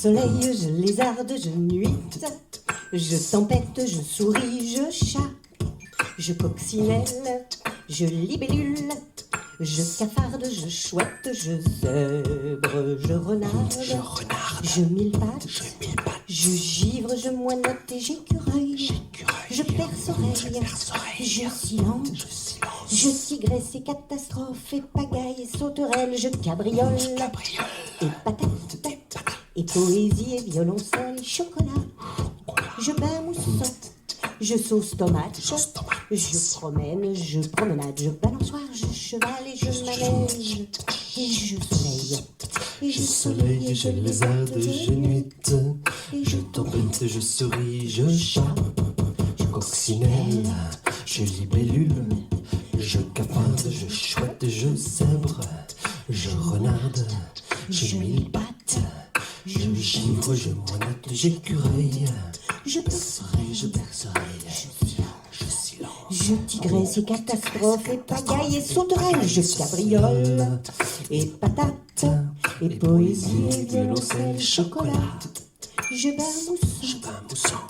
soleil, je lézarde, je nuite, je tempête, je souris, je chat, je coccinelle, je libellule, je cafarde, je chouette, je zèbre, je renarde, je mille pattes, je givre, je moinotte et j'écureuil, je perce-oreille, je silence, je tigresse et catastrophe et pagaille et sauterelle, je cabriole et patate, et poésie et violoncelle et chocolat, je bain mousson, je sauce tomate, je promène, je promenade, je balançoire, je cheval et je manège, et je soleil, et je soleil, je lézarde, je nuite, et je tempête, je souris, je chat, je coccinelle, je libellule, je cafarde, je chouette, je zèbre, je renarde, je mille pattes, je givre, je moinotte, j'écureuil, je percerai, je silence, je tigresse et catastrophe et pagaille et sauterelle, je cabriole et patate, et poésie et violoncelle, chocolat, je bain mousson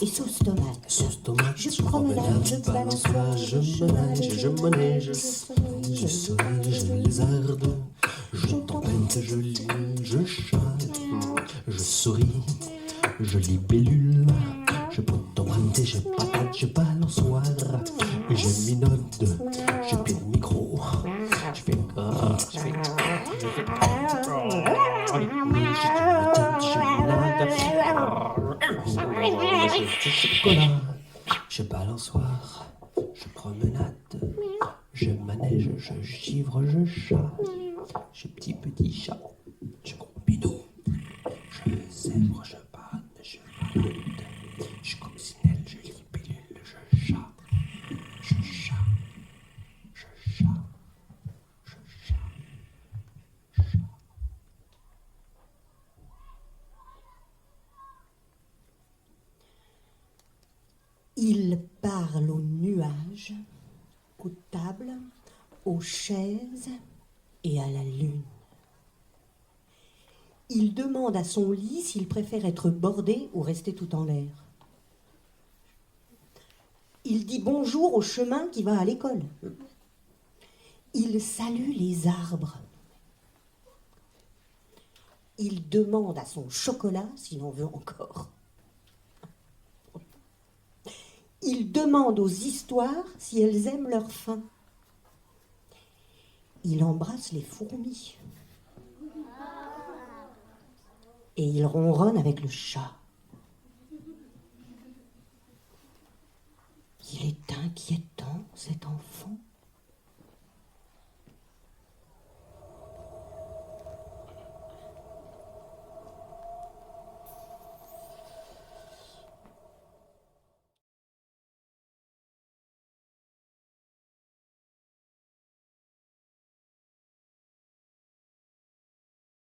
et sauce tomate, je promenade, je balançoire, je manège, je soleil, je lézarde, je tempête, je lis, je chatte, je souris, je libellule, je potomate, je patate, je balançoire, je minode, je pied le micro, je fais chocolat, je balançoire, je promenade, je manège, je givre, je chat, je petit chat, je gros bidou, je zèbre, je panne, je lutte, je coccinelle, je libellule, je chat, je chat, je chat, je chat, chat. Il parle aux nuages, aux tables, aux chaises et à la lune. Il demande à son lit s'il préfère être bordé ou rester tout en l'air. Il dit bonjour au chemin qui va à l'école. Il salue les arbres. Il demande à son chocolat s'il en veut encore. Il demande aux histoires si elles aiment leur fin. Il embrasse les fourmis. Et il ronronne avec le chat. Il est inquiétant, cet enfant.